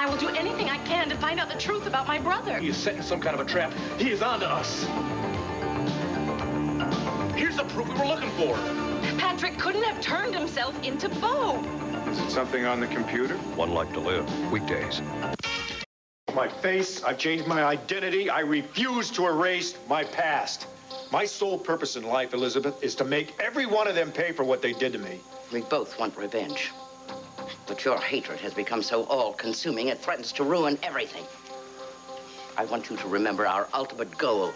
I will do anything I can to find out the truth about my brother. He is setting some kind of a trap. He is on to us. Here's the proof we were looking for. Patrick couldn't have turned himself into Bo. Is it something on the computer? One Life to Live, weekdays. My face, I've changed my identity. I refuse to erase my past. My sole purpose in life, Elizabeth, is to make every one of them pay for what they did to me. We both want revenge. But your hatred has become so all-consuming, it threatens to ruin everything. I want you to remember our ultimate goal.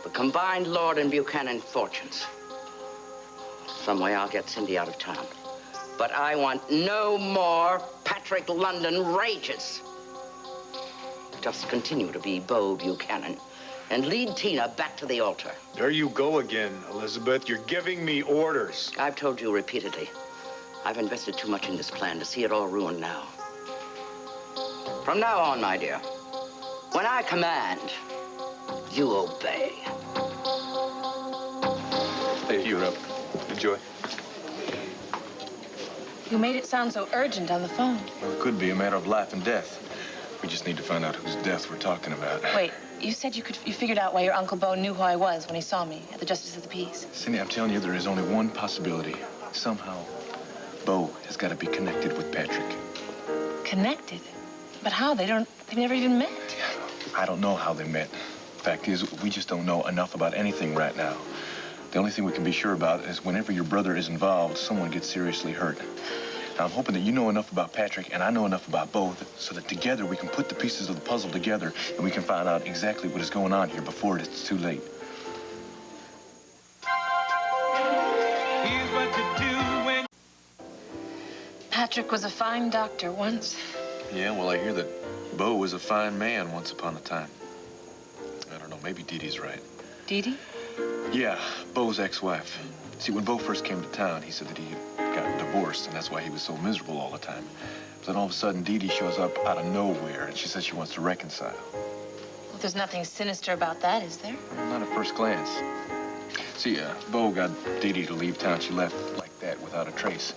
The combined Lord and Buchanan fortunes. Some way I'll get Cindy out of town. But I want no more Patrick London rages. Just continue to be Bo Buchanan and lead Tina back to the altar. There you go again, Elizabeth. You're giving me orders. I've told you repeatedly. I've invested too much in this plan to see it all ruined now. From now on, my dear, when I command, you obey. Hey, you're up. Enjoy. You made it sound so urgent on the phone. Well, it could be a matter of life and death. We just need to find out whose death we're talking about. Wait, you said you figured out why your Uncle Bo knew who I was when he saw me at the Justice of the Peace. Cindy, I'm telling you, there is only one possibility. Somehow, Bo has got to be connected with Patrick. Connected? But how? They've never even met. I don't know how they met. Fact is, we just don't know enough about anything right now. The only thing we can be sure about is whenever your brother is involved, someone gets seriously hurt. Now, I'm hoping that you know enough about Patrick and I know enough about Bo so that together we can put the pieces of the puzzle together and we can find out exactly what is going on here before it's too late. Here's what to do when... Patrick was a fine doctor once. Yeah, well, I hear that Bo was a fine man once upon a time. I don't know, maybe Dee Dee's right. Dee Dee? Yeah, Bo's ex-wife. See, when Bo first came to town, he said that he had gotten divorced, and that's why he was so miserable all the time. But then all of a sudden, Dee Dee shows up out of nowhere, and she says she wants to reconcile. Well, there's nothing sinister about that, is there? Not at first glance. See, Bo got Dee Dee to leave town. She left like that without a trace.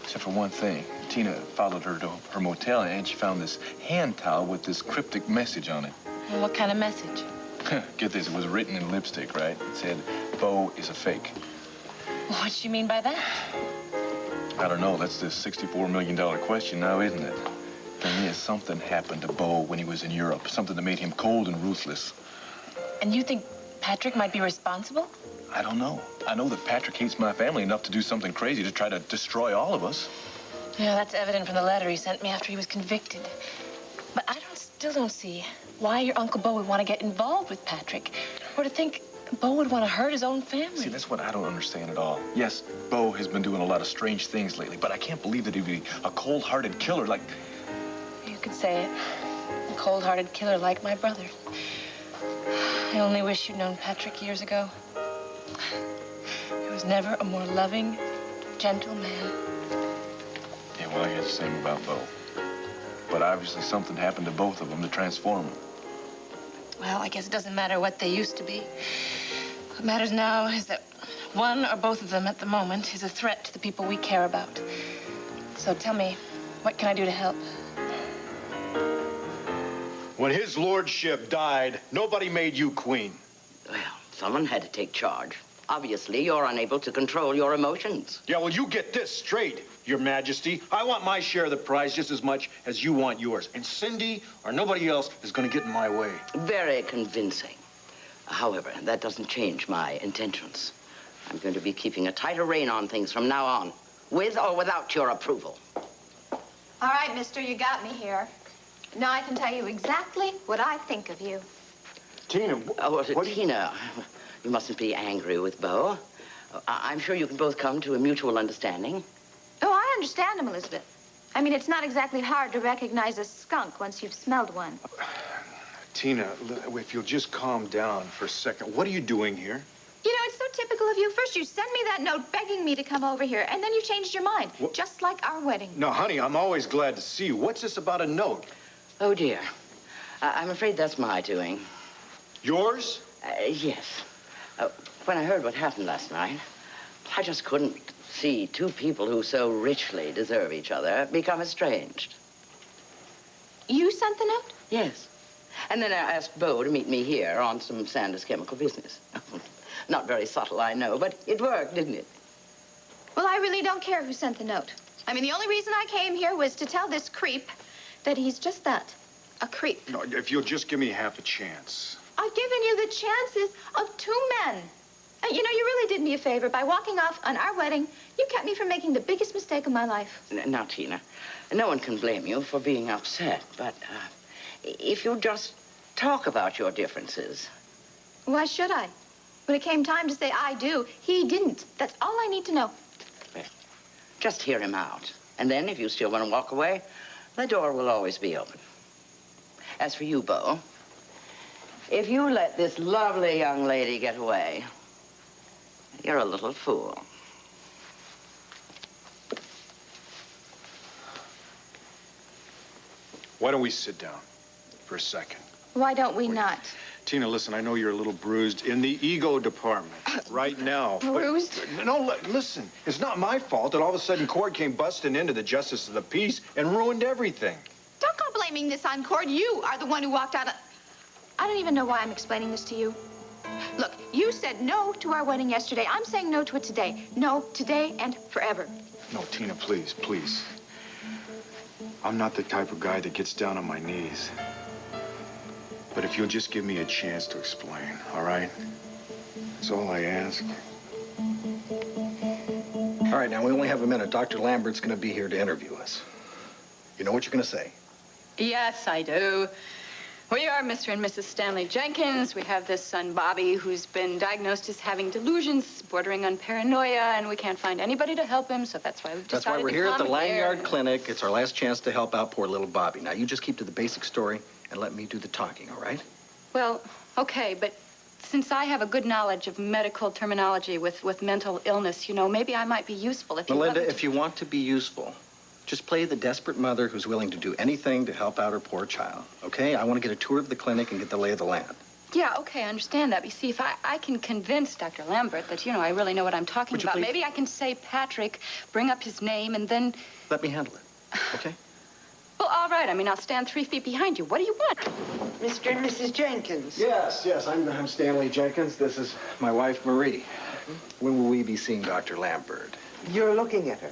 Except for one thing. Tina followed her to her motel, and she found this hand towel with this cryptic message on it. Well, what kind of message? Get this, it was written in lipstick, right? It said, Bo is a fake. What'd she mean by that? I don't know. That's the $64 million question now, isn't it? Thing is, something happened to Bo when he was in Europe. Something that made him cold and ruthless. And you think Patrick might be responsible? I don't know. I know that Patrick hates my family enough to do something crazy to try to destroy all of us. Yeah, that's evident from the letter he sent me after he was convicted. But I still don't see why your Uncle Bo would want to get involved with Patrick, or to think Bo would want to hurt his own family. See, that's what I don't understand at all. Yes, Bo has been doing a lot of strange things lately, but I can't believe that he'd be a cold-hearted killer like... You could say it. A cold-hearted killer like my brother. I only wish you'd known Patrick years ago. He was never a more loving, gentle man. Yeah, well, I hear the same about Bo. But obviously something happened to both of them to transform them. Well, I guess it doesn't matter what they used to be. What matters now is that one or both of them at the moment is a threat to the people we care about. So tell me, what can I do to help? When his lordship died, nobody made you queen. Well, someone had to take charge. Obviously, you're unable to control your emotions. Yeah, well, you get this straight, Your Majesty. I want my share of the prize just as much as you want yours. And Cindy or nobody else is going to get in my way. Very convincing. However, that doesn't change my intentions. I'm going to be keeping a tighter rein on things from now on, with or without your approval. All right, mister, you got me here. Now I can tell you exactly what I think of you. Tina, Tina, you mustn't be angry with Bo. I'm sure you can both come to a mutual understanding. Oh, I understand him, Elizabeth. I mean, it's not exactly hard to recognize a skunk once you've smelled one. Tina, if you'll just calm down for a second. What are you doing here? You know, it's so typical of you. First, you send me that note begging me to come over here, and then you changed your mind, just like our wedding. No, honey, I'm always glad to see you. What's this about a note? Oh, dear. I'm afraid that's my doing. Yours? Yes. When I heard what happened last night, I just couldn't see two people who so richly deserve each other become estranged. You sent the note? Yes. And then I asked Bo to meet me here on some Sanders chemical business. Not very subtle, I know, but it worked, didn't it? Well, I really don't care who sent the note. I mean, the only reason I came here was to tell this creep that he's just that, a creep. No, if you'll just give me half a chance. I've given you the chances of 2 men. You know, you really did me a favor. By walking off on our wedding, you kept me from making the biggest mistake of my life. Now, Tina, no one can blame you for being upset, but if you just talk about your differences. Why should I? When it came time to say I do, he didn't. That's all I need to know. Well, just hear him out. And then, if you still want to walk away, the door will always be open. As for you, Bo, if you let this lovely young lady get away, you're a little fool. Why don't we sit down for a second? Why don't we not? Tina, listen, I know you're a little bruised in the ego department right now. Bruised? No, listen, it's not my fault that all of a sudden Cord came busting into the justice of the peace and ruined everything. Don't go blaming this on Cord. You are the one who walked out of... I don't even know why I'm explaining this to you. Look, you said no to our wedding yesterday. I'm saying no to it today. No, today and forever. No, Tina, please, please. I'm not the type of guy that gets down on my knees. But if you'll just give me a chance to explain, all right? That's all I ask. All right, now, we only have a minute. Dr. Lambert's going to be here to interview us. You know what you're going to say? Yes, I do. We are Mr. and Mrs. Stanley Jenkins. We have this son, Bobby, who's been diagnosed as having delusions bordering on paranoia, and we can't find anybody to help him, so that's why we've decided That's why we're to here at the come here. Langyard Clinic. It's our last chance to help out poor little Bobby. Now, you just keep to the basic story and let me do the talking, all right? Well, okay, but since I have a good knowledge of medical terminology with mental illness, you know, maybe I might be useful if you... Melinda, if you want to be useful, just play the desperate mother who's willing to do anything to help out her poor child, okay? I want to get a tour of the clinic and get the lay of the land. Yeah, okay, I understand that. But you see, if I can convince Dr. Lambert that, you know, I really know what I'm talking Would you about, please? maybe I can say Patrick, bring up his name, and then... Let me handle it, okay? Well, all right. I mean, I'll stand 3 feet behind you. What do you want? Mr. and Mrs. Jenkins. Yes, I'm Stanley Jenkins. This is my wife, Marie. When will we be seeing Dr. Lambert? You're looking at her.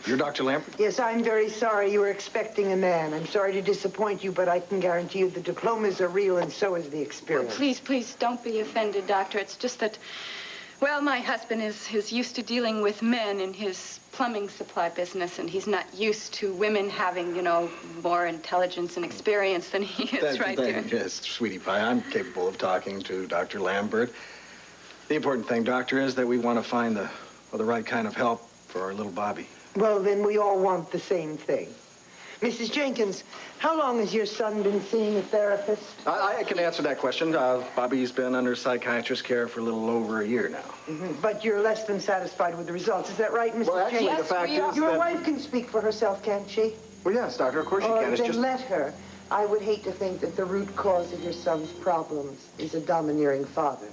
You're Dr. Lambert? Yes, I'm very sorry you were expecting a man. I'm sorry to disappoint you, but I can guarantee you the diplomas are real and so is the experience. Please, don't be offended, Doctor. It's just that, well, my husband is used to dealing with men in his plumbing supply business, and he's not used to women having, you know, more intelligence and experience than he is right there. Yes, sweetie pie, I'm capable of talking to Dr. Lambert. The important thing, Doctor, is that we want to find the right kind of help for our little Bobby. Well, then we all want the same thing. Mrs. Jenkins, how long has your son been seeing a therapist? I can answer that question. Bobby's been under psychiatrist care for a little over a year now. Mm-hmm. But you're less than satisfied with the results. Is that right, Mrs. Well, actually, Jenkins? the fact is Your that... wife can speak for herself, can't she? Well, yes, Doctor, of course she Oh, can. It's then just... let her. I would hate to think that the root cause of your son's problems is a domineering father.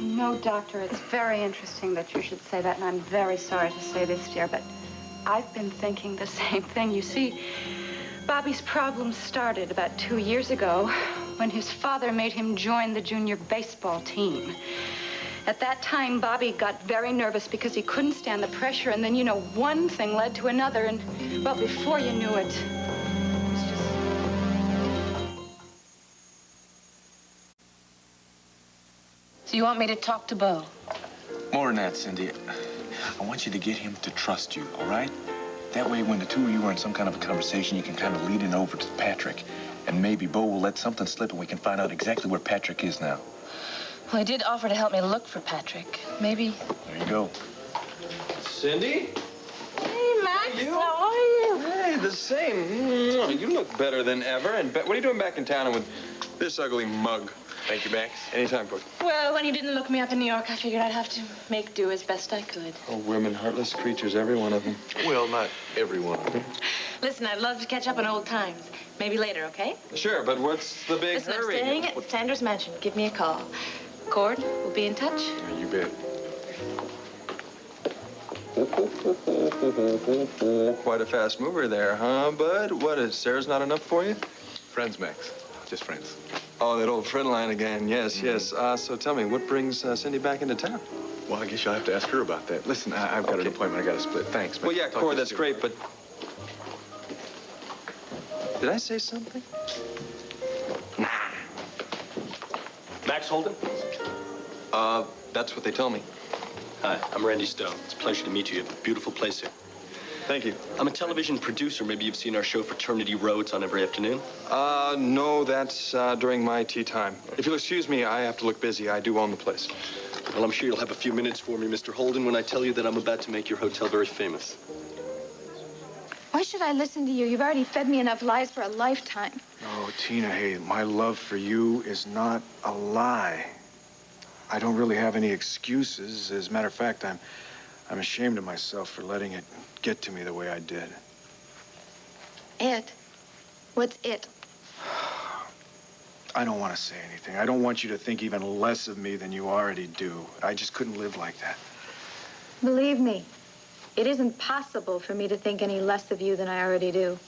No, Doctor, it's very interesting that you should say that, and I'm very sorry to say this, dear, but I've been thinking the same thing. You see, Bobby's problems started about 2 years ago when his father made him join the junior baseball team. At that time, Bobby got very nervous because he couldn't stand the pressure, and then, you know, one thing led to another, and, well, before you knew it, it was just... So you want me to talk to Bo? More than that, Cindy. I want you to get him to trust you, all right? That way, when the two of you are in some kind of a conversation, you can kind of lead it over to Patrick. And maybe Bo will let something slip and we can find out exactly where Patrick is now. Well, he did offer to help me look for Patrick. Maybe... There you go. Cindy? Hey, Max, how are you? Hey, the same. You look better than ever. And what are you doing back in town with this ugly mug? Thank you, Max. Anytime, Cook. Well, when you didn't look me up in New York, I figured I'd have to make do as best I could. Oh, women, heartless creatures, every one of them. Well, not every one of them. Listen, I'd love to catch up on old times. Maybe later, okay? Sure, but what's the big Listen, hurry? I'm staying at Sanders Mansion. Give me a call. Cord, we'll be in touch. You bet. Quite a fast mover there, huh, bud? What, is Sarah's not enough for you? Friends, Max. Just friends. Oh, that old friend line again. Yes, yes. So tell me, what brings Cindy back into town? Well, I guess you'll have to ask her about that. Listen, I've got an appointment. I got to split. Thanks. Well, yeah, talk Cord, to you that's soon. great, but... Did I say something? Max Holden? That's what they tell me. Hi, I'm Randy Stone. It's a pleasure to meet you. You have a beautiful place here. Thank you. I'm a television producer. Maybe you've seen our show Fraternity Row. It's on every afternoon. No, that's during my tea time. If you'll excuse me, I have to look busy. I do own the place. Well, I'm sure you'll have a few minutes for me, Mr. Holden, when I tell you that I'm about to make your hotel very famous. Why should I listen to you? You've already fed me enough lies for a lifetime. Oh, Tina, hey, my love for you is not a lie. I don't really have any excuses. As a matter of fact, I'm ashamed of myself for letting it get to me the way I did. It? What's it? I don't want to say anything. I don't want you to think even less of me than you already do. I just couldn't live like that. Believe me, it isn't possible for me to think any less of you than I already do.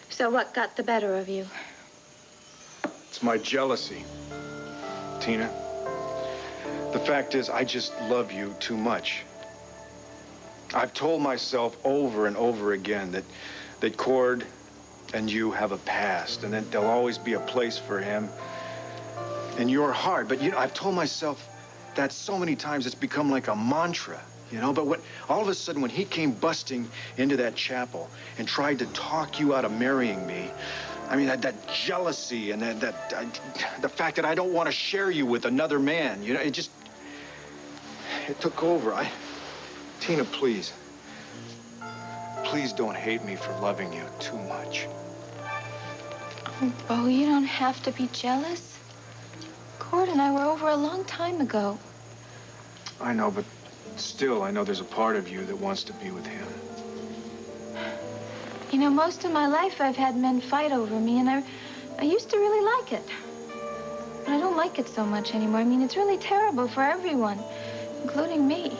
So what got the better of you? It's my jealousy, Tina. The fact is, I just love you too much. I've told myself over and over again that Cord and you have a past, and that there'll always be a place for him in your heart. But, I've told myself that so many times it's become like a mantra, But all of a sudden, when he came busting into that chapel and tried to talk you out of marrying me, I mean, that jealousy and the fact that I don't want to share you with another man, it took over. Tina, please. Please don't hate me for loving you too much. Oh, Bo, you don't have to be jealous. Cord and I were over a long time ago. I know, but still, I know there's a part of you that wants to be with him. Most of my life I've had men fight over me, and I used to really like it. But I don't like it so much anymore. I mean, it's really terrible for everyone, including me.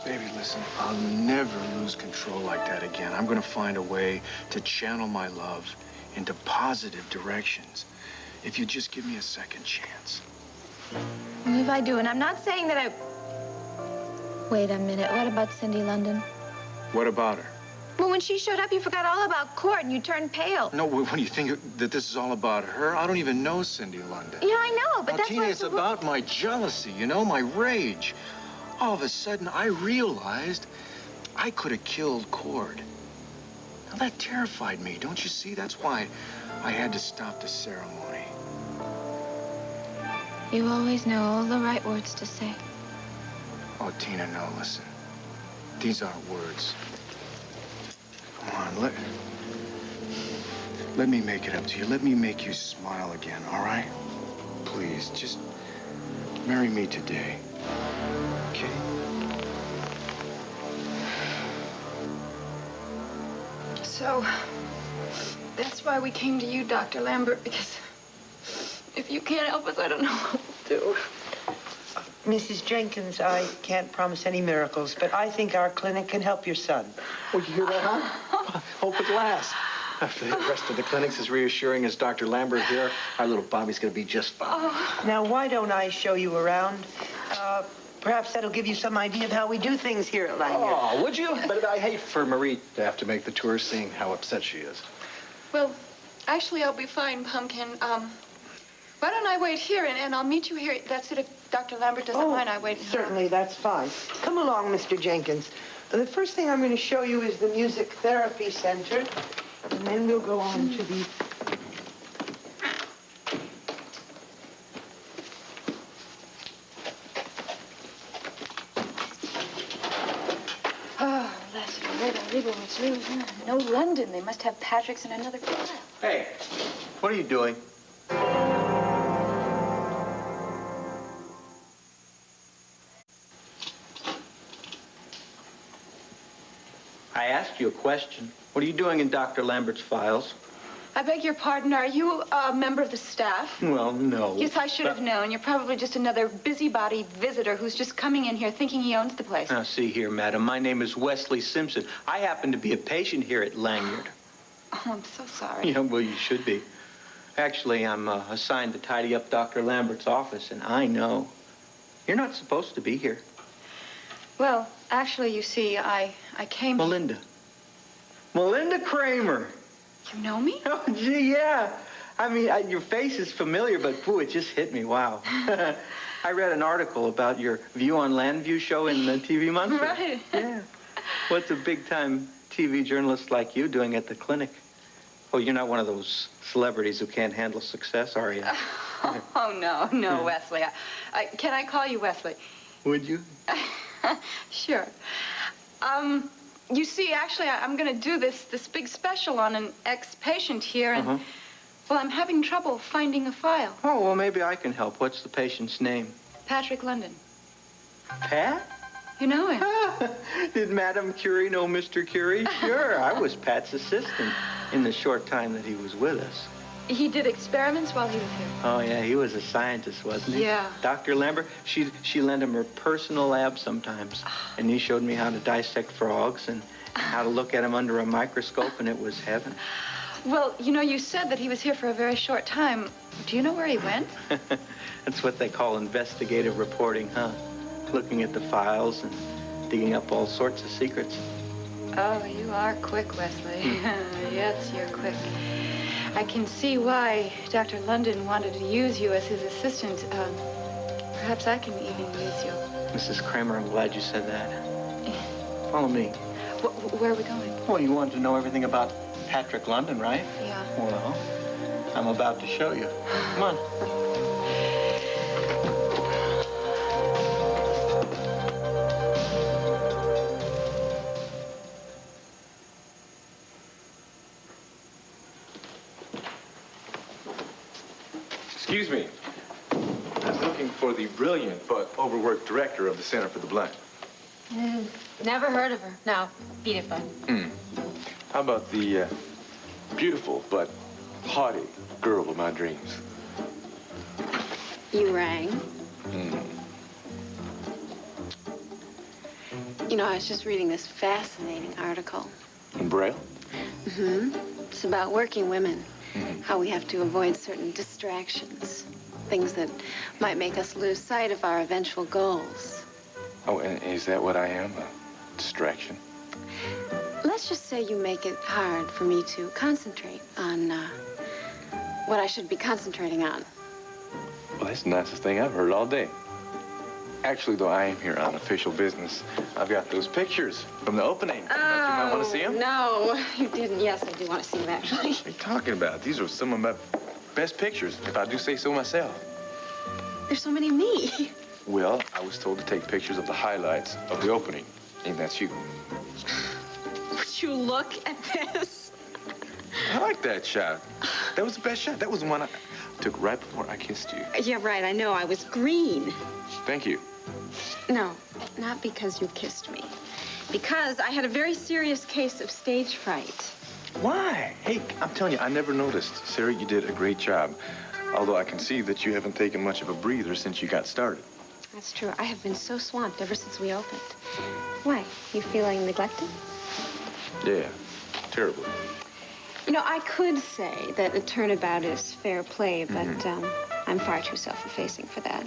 Baby, listen, I'll never lose control like that again. I'm going to find a way to channel my love into positive directions. If you just give me a second chance. Well, if I do, and I'm not saying that I... Wait a minute, what about Cindy London? What about her? Well, when she showed up, you forgot all about Cord and you turned pale. No, what do you think that this is all about her? I don't even know Cindy London. Yeah, I know, but now, that's Tina, what... it's about my jealousy, my rage. All of a sudden, I realized I could have killed Cord. Now, that terrified me. Don't you see? That's why I had to stop the ceremony. You always know all the right words to say. Oh, Tina, no, listen. These aren't words. Come on, let me make it up to you. Let me make you smile again, all right? Please, just marry me today. Okay? So, that's why we came to you, Dr. Lambert, because if you can't help us, I don't know what we'll do. Mrs. Jenkins, I can't promise any miracles, but I think our clinic can help your son. Oh, you hear that, huh? Hope at last. After the rest of the clinic's as reassuring as Dr. Lambert here, our little Bobby's gonna be just fine. Now, why don't I show you around? Perhaps that'll give you some idea of how we do things here at Lanyard. Oh, would you? But I hate for Marie to have to make the tour seeing how upset she is. Well, actually, I'll be fine, Pumpkin. Why don't I wait here, and I'll meet you here. That's it, if Dr. Lambert doesn't mind, I wait here. Certainly, that's fine. Come along, Mr. Jenkins. The first thing I'm going to show you is the Music Therapy Center, and then we'll go on to the... Oh, that's no London. They must have Patrick's in another file. Hey, what are you doing? I asked you a question. What are you doing in Dr. Lambert's files? I beg your pardon. Are you a member of the staff? Well, no. Yes, I should have known. You're probably just another busybody visitor who's just coming in here thinking he owns the place. Now, see here, madam. My name is Wesley Simpson. I happen to be a patient here at Lanyard. Oh, I'm so sorry. Yeah, well, you should be. Actually, I'm assigned to tidy up Dr. Lambert's office, and I know you're not supposed to be here. Well, actually, you see, I came... Melinda. Melinda Kramer. You know me? Oh, gee, yeah. I mean, your face is familiar, but, boo, it just hit me. Wow. I read an article about your View on Landview show in the TV Monthly. Right. Yeah. What's a big-time TV journalist like you doing at the clinic? Oh, you're not one of those celebrities who can't handle success, are you? Oh, no, Wesley. Can I call you Wesley? Would you? Sure. You see, actually, I'm going to do this big special on an ex-patient here, and, well, I'm having trouble finding a file. Oh, well, maybe I can help. What's the patient's name? Patrick London. Pat? You know him. Did Madame Curie know Mr. Curie? Sure, I was Pat's assistant in the short time that he was with us. He did experiments while he was here. Oh, yeah, he was a scientist, wasn't he? Yeah. Dr. Lambert, she lent him her personal lab sometimes, and he showed me how to dissect frogs and how to look at them under a microscope, and it was heaven. Well, you know, you said that he was here for a very short time. Do you know where he went? That's what they call investigative reporting, huh? Looking at the files and digging up all sorts of secrets. Oh, you are quick, Wesley. Yes, you're quick. I can see why Dr. London wanted to use you as his assistant. Perhaps I can even use you. Mrs. Kramer, I'm glad you said that. Follow me. Where are we going? Well, you wanted to know everything about Patrick London, right? Yeah. Well, I'm about to show you. Come on. Excuse me. I was looking for the brilliant but overworked director of the Center for the Blind. Never heard of her. No, beat it, bud. How about the beautiful but haughty girl of my dreams? You rang. You know, I was just reading this fascinating article. In Braille? It's about working women. How we have to avoid certain distractions. Things that might make us lose sight of our eventual goals. Oh, and is that what I am? A distraction? Let's just say you make it hard for me to concentrate on what I should be concentrating on. Well, that's the nicest thing I've heard all day. Actually, though, I am here on official business. I've got those pictures from the opening. Don't you might want to see them? No, you didn't. Yes, I do want to see them, actually. What are you talking about? These are some of my best pictures, if I do say so myself. There's so many of me. Well, I was told to take pictures of the highlights of the opening. And that's you. Would you look at this? I like that shot. That was the best shot. That was the one I took right before I kissed you. Yeah, right. I know. I was green. Thank you. No, not because you kissed me. Because I had a very serious case of stage fright. Why? Hey, I'm telling you, I never noticed. Sarah, you did a great job. Although I can see that you haven't taken much of a breather since you got started. That's true. I have been so swamped ever since we opened. Why? You feeling neglected? Yeah, terribly. You know, I could say that a turnabout is fair play, but I'm far too self-effacing for that.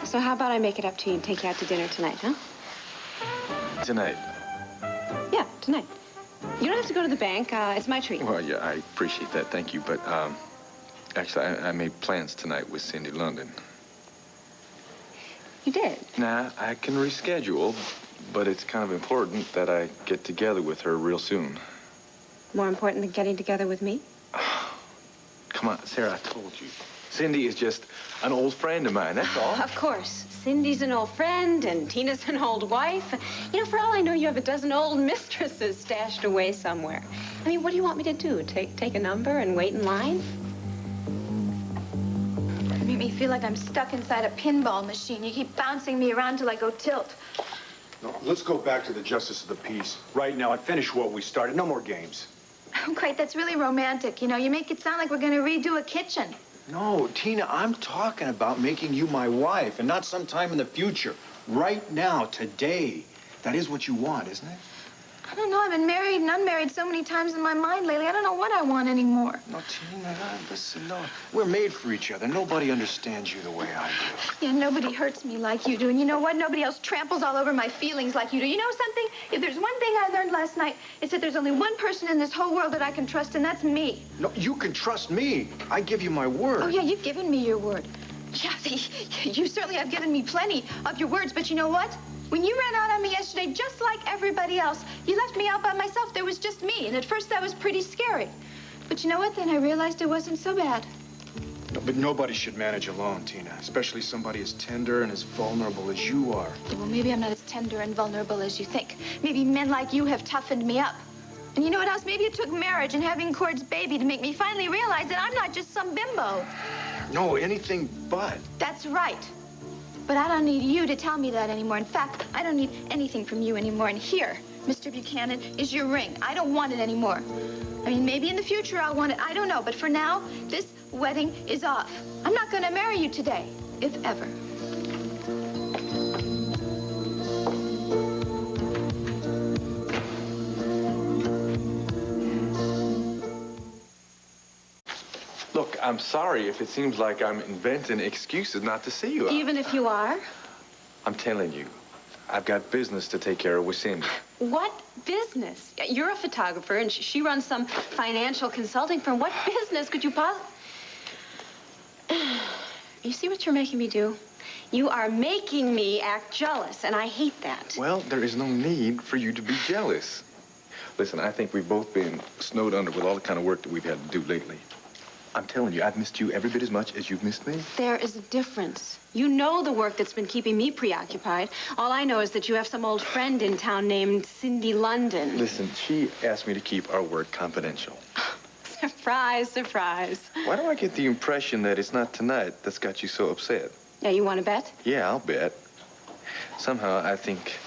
So how about I make it up to you and take you out to dinner tonight, huh? Tonight? Yeah, tonight. You don't have to go to the bank. It's my treat. Well, yeah, I appreciate that. Thank you. But, actually, I made plans tonight with Cindy London. You did? Nah, I can reschedule, but it's kind of important that I get together with her real soon. More important than getting together with me? Come on, Sarah, I told you. Cindy is just an old friend of mine, that's all. Of course. Cindy's an old friend, and Tina's an old wife. You know, for all I know, you have a dozen old mistresses stashed away somewhere. I mean, what do you want me to do? Take a number and wait in line? You make me feel like I'm stuck inside a pinball machine. You keep bouncing me around till I go tilt. No, let's go back to the justice of the peace. Right now, and finish what we started. No more games. Oh, great, that's really romantic. You know, you make it sound like we're going to redo a kitchen. No, Tina, I'm talking about making you my wife, and not sometime in the future. Right now, today. That is what you want, isn't it? I don't know. I've been married and unmarried so many times in my mind lately. I don't know what I want anymore. No, Tina, listen, no. We're made for each other. Nobody understands you the way I do. Yeah, nobody hurts me like you do. And you know what? Nobody else tramples all over my feelings like you do. You know something? If there's one thing I learned last night, it's that there's only one person in this whole world that I can trust, and that's me. No, you can trust me. I give you my word. Oh, yeah, you've given me your word. Yeah, you certainly have given me plenty of your words, but you know what? When you ran out on me yesterday, just like everybody else, you left me out by myself. There was just me, and at first that was pretty scary. But you know what? Then I realized it wasn't so bad. No, but nobody should manage alone, Tina, especially somebody as tender and as vulnerable as you are. Well, maybe I'm not as tender and vulnerable as you think. Maybe men like you have toughened me up. And you know what else? Maybe it took marriage and having Cord's baby to make me finally realize that I'm not just some bimbo. No, anything but. That's right. But I don't need you to tell me that anymore. In fact, I don't need anything from you anymore. And here, Mr. Buchanan, is your ring. I don't want it anymore. I mean, maybe in the future I'll want it. I don't know. But for now, this wedding is off. I'm not going to marry you today, if ever. Look, I'm sorry if it seems like I'm inventing excuses not to see you. Even if you are? I'm telling you, I've got business to take care of with Cindy. What business? You're a photographer, and she runs some financial consulting firm. What business could you possibly... You see what you're making me do? You are making me act jealous, and I hate that. Well, there is no need for you to be jealous. Listen, I think we've both been snowed under with all the kind of work that we've had to do lately. I'm telling you, I've missed you every bit as much as you've missed me. There is a difference. You know the work that's been keeping me preoccupied. All I know is that you have some old friend in town named Cindy London. Listen, she asked me to keep our work confidential. Surprise, surprise. Why do I get the impression that it's not tonight that's got you so upset? Yeah, you want to bet? Yeah, I'll bet. Somehow, I think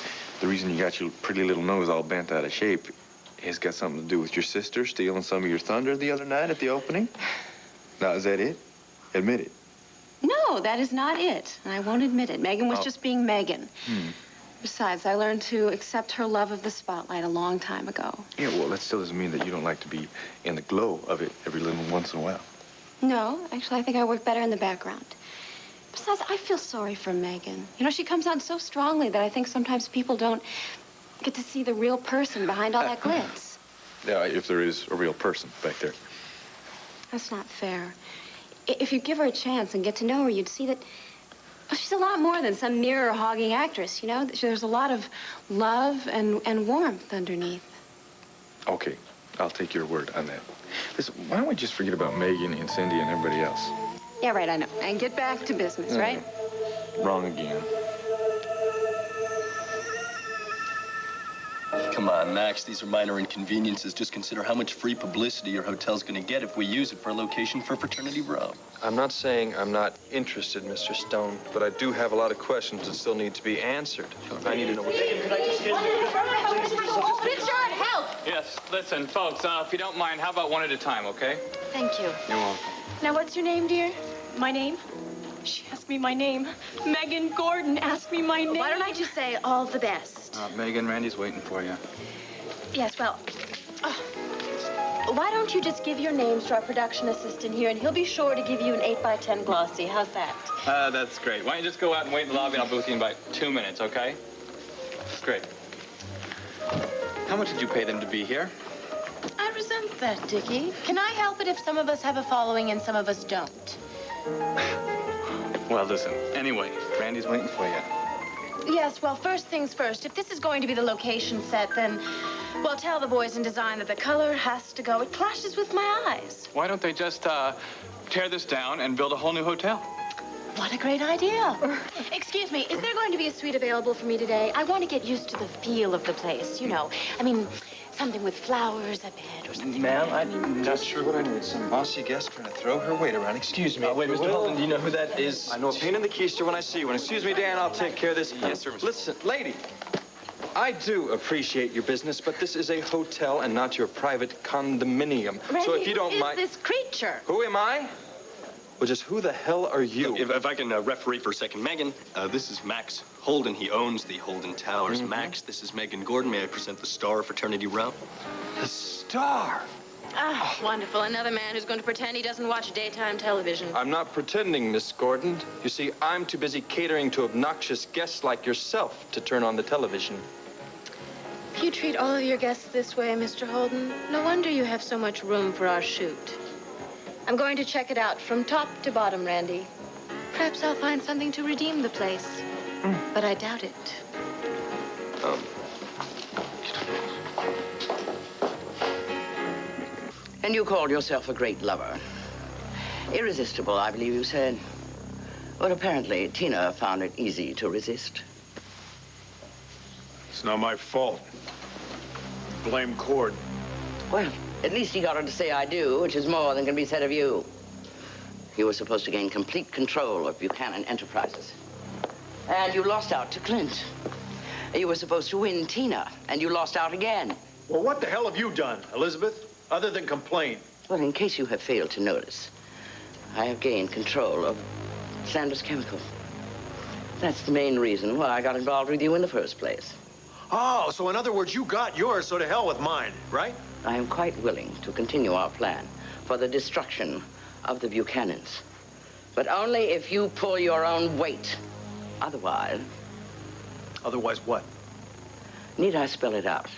the reason you got your pretty little nose all bent out of shape has got something to do with your sister stealing some of your thunder the other night at the opening. Now, is that it? Admit it. No, that is not it. And I won't admit it. Megan was just being Megan. Besides, I learned to accept her love of the spotlight a long time ago. Yeah, well, that still doesn't mean that you don't like to be in the glow of it every little once in a while. No, actually, I think I work better in the background. Besides, I feel sorry for Megan. You know, she comes on so strongly that I think sometimes people don't get to see the real person behind all that glitz. Yeah, if there is a real person back there. That's not fair. If you give her a chance and get to know her, you'd see that she's a lot more than some mirror-hogging actress, you know? There's a lot of love and warmth underneath. Okay, I'll take your word on that. Listen, why don't we just forget about Megan and Cindy and everybody else? Yeah, right, I know. And get back to business, right? Wrong again. Come on, Max. These are minor inconveniences. Just consider how much free publicity your hotel's going to get if we use it for a location for Fraternity Row. I'm not saying I'm not interested, Mr. Stone, but I do have a lot of questions that still need to be answered. I need to know what... Help! Yes, listen, folks, if you don't mind, how about one at a time, okay? Thank you. You're welcome. Now, what's your name, dear? My name? She asked me my name. Megan Gordon asked me my name. Why don't I just say all the best? Megan, Randy's waiting for you. Yes, well, why don't you just give your names to our production assistant here, and he'll be sure to give you an 8x10 glossy. How's that? That's great. Why don't you just go out and wait in the lobby, and I'll be with you in about 2 minutes, okay? Great. How much did you pay them to be here? I resent that, Dickie. Can I help it if some of us have a following and some of us don't? Well, listen, anyway, Randy's waiting for you. Yes, well, first things first. If this is going to be the location set, then, well, tell the boys in design that the color has to go. It clashes with my eyes. Why don't they just tear this down and build a whole new hotel? What a great idea. Excuse me, is there going to be a suite available for me today? I want to get used to the feel of the place, you know. I mean, something with flowers, a bed, or something. Ma'am, I'm not sure what I need. Some bossy guest trying to throw her weight around. Excuse me. Wait, Mr. Holden, do you know who that is? I know a pain in the keister when I see one. Excuse me, Dan, I'll take care of this. Yes, sir, Mr. Listen, lady. I do appreciate your business, but this is a hotel and not your private condominium. Randy, so if you don't who mind... is this creature? Who am I? Well, just who the hell are you? If I can referee for a second. Megan, this is Max Holden. He owns the Holden Towers. Max, this is Megan Gordon. May I present the star of Fraternity Row? The star? Ah, wonderful. Another man who's going to pretend he doesn't watch daytime television. I'm not pretending, Miss Gordon. You see, I'm too busy catering to obnoxious guests like yourself to turn on the television. If you treat all of your guests this way, Mr. Holden, no wonder you have so much room for our shoot. I'm going to check it out from top to bottom, Randy. Perhaps I'll find something to redeem the place. But I doubt it. And you called yourself a great lover. Irresistible, I believe you said. Well, apparently, Tina found it easy to resist. It's not my fault. Blame Cord. Well, at least he got her to say I do, which is more than can be said of you. You were supposed to gain complete control of Buchanan Enterprises. And you lost out to Clint. You were supposed to win Tina, and you lost out again. Well, what the hell have you done, Elizabeth, other than complain? Well, in case you have failed to notice, I have gained control of Sanders Chemical. That's the main reason why I got involved with you in the first place. Oh, so in other words, you got yours, so to hell with mine, right? I am quite willing to continue our plan for the destruction of the Buchanans. But only if you pull your own weight. Otherwise... Otherwise what? Need I spell it out?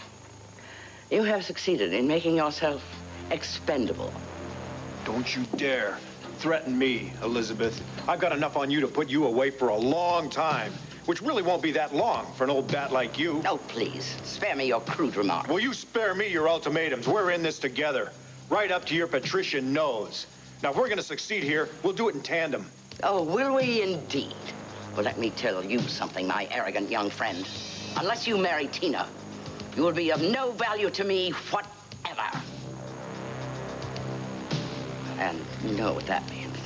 You have succeeded in making yourself expendable. Don't you dare threaten me, Elizabeth. I've got enough on you to put you away for a long time, which really won't be that long for an old bat like you. Oh, please, spare me your crude remarks. Will you spare me your ultimatums? We're in this together, right up to your patrician nose. Now, if we're going to succeed here, we'll do it in tandem. Oh, will we indeed? Well, let me tell you something, my arrogant young friend. Unless you marry Tina, you will be of no value to me whatever. And you know what that means.